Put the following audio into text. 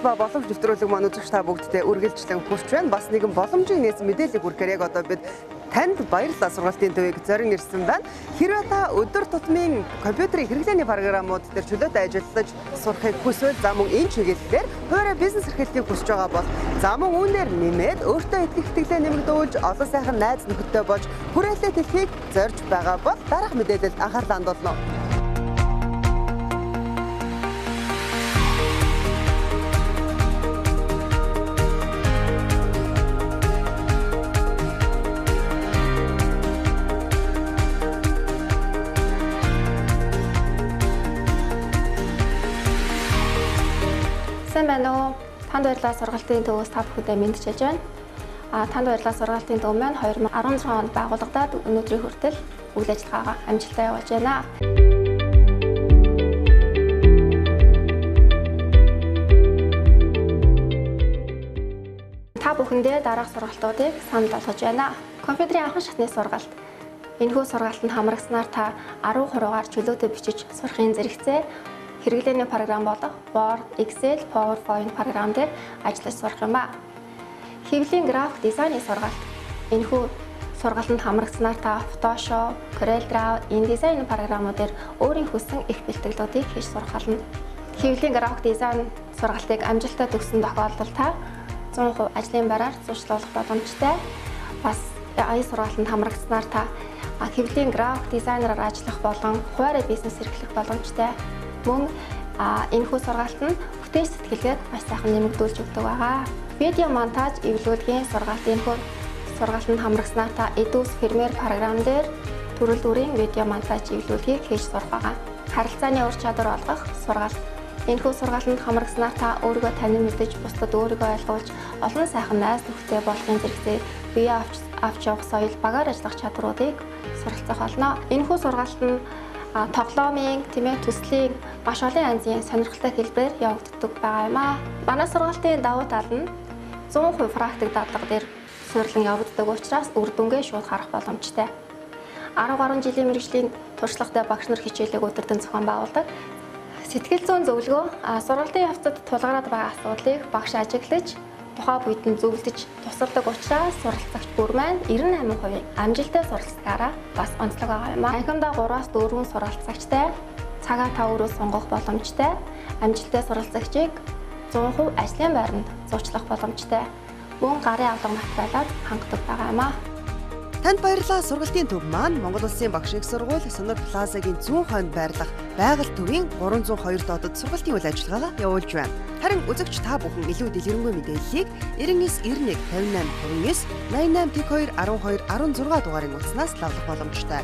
бизнес ба боломж нэвтрүүлэг маань үзэгч та бүгдтэй үргэлжлэн хүрч байна. Бас нэгэн боломжийн нээсэн мэдээлэл хүргэхээр яг одоо бид танд баярлалаа сургалтын төвийг зорин ирсэн байна. Хэрвээ та өдөр тутмын компьютерийн хэрэглээний програмууд дээр чөлөөтэй ажиллаж сурахыг хүсвэл за мөн энэ чиглэлээр хуваараа бизнес эрхлэлтийг хүсэж байгаа бол за мөн үүнээр нэмээд өөртөө итгэлээ нэмэгдүүлж олон сайхан найз нөхөдтэй болж хүрээлэлт хэлхийг зорж байгаа бол дараах мэдээлэлд анхаарлаа хандуулна. Сайн байна уу? Танд баярлалаа сургалтын төвөөс та бүхэндээ мэдчилж байна. Танд баярлалаа сургалтын төв маань 2016 онд байгуулагдаад өнөөдрийн хүртэл үйл ажиллагаагаа амжилттай явуулж байна. Та бүхэндээ дараах сургалтуудыг санал болгож байна. Компьютерийн анхан шатны сургалт. Энэхүү сургалтанд хамрагснаар та 10 хуруугаар чөлөөтэй бичиж сурахын зэрэгцээ хэрэглээний програм болох Word, Excel, PowerPoint програм дээр ажиллаж сурах юм ба. Хэвлэлийн график дизайны сургалт. Энэхүү сургалтанд хамрагснаар та Photoshop, CorelDRAW, InDesign програмуудаар өөрийн хүссэн их бэлтгэлүүдийг хийж сурах болно. Хэвлэлийн график дизайн сургалтыг амжилттай төгссөн тохиолдолд та 100% ажлын байраар зуршлуулах боломжтой. Бас энэ сургалтанд хамрагснаар та хэвлэлийн график дизайнераар ажиллах болон хуваарь бизнес эрхлэх боломжтой. Мөн энэхүү сургалт нь бүтээл сэтгэлгээд маш сайхан нэмэгдүүлж өгдөг байгаа. Видео монтаж эвлүүлгийн сургалт энэхүү сургалтанд хамрагснаар та Adobe Premiere програм дээр төрөл бүрийн видео монтаж эвлүүлгийг хийж сурах байгаа. Харилцааны ур чадвар олгох сургалт. Энэхүү сургалтанд хамрагснаар та өөрийгөө танин мэдэж, бусдад өөрийгөө ойлгуулж, олон сайхан найз нөхдөд болохын зэрэгцээ бие авч явах соёл, багаар ажиллах чадруудыг суралцах болно. Энэхүү сургалт нь тоглоомын, төслийн маш олон янзын сонирхолтой хэлбэрээр явагддаг байгаа юм аа. Манай сургалтын давуу тал нь 100% практик дадлага дээр суйрлан явагддаг учраас үр дүнгээ шууд харах боломжтой. 10 гаруй жилийн мэргэжлийн туршлагатай багш нар хичээлийг өдөртөн зохион байгуулдаг. Сэтгэл зүйн зөвлөгөө, сургалтын явцад тулгараад байгаа асуудлыг багш ажиглаж тухай үед нь зөвлөж тусалдаг учраас суралцагч бүр маань 98% амжилттай суралцлагаараа бас онцлог байгаа юм аа. Анхимдаа 3-аас 4 суралцагчтай цагаа та өөрөө сонгох боломжтой. Амжилттай суралцагчийг 100% ажлын байранд зурчлах боломжтой. Мөн гарын авлага материалаар хангадаг байгаа юм аа. Танд баярлалаа сургалтын төв маань Монгол Улсын багш их сургууль Сонор Плазагийн зүүн хойнд байрлах байгальд төвийн 302 дотод сургалтын үйл ажиллагаагаа явуулж байна. Харин үзэгч та бүхэн илүү дэлгэрэнгүй мэдээллийг 9991 58 59 88 12 12 16 дугаарын утаснаас лавлах боломжтой.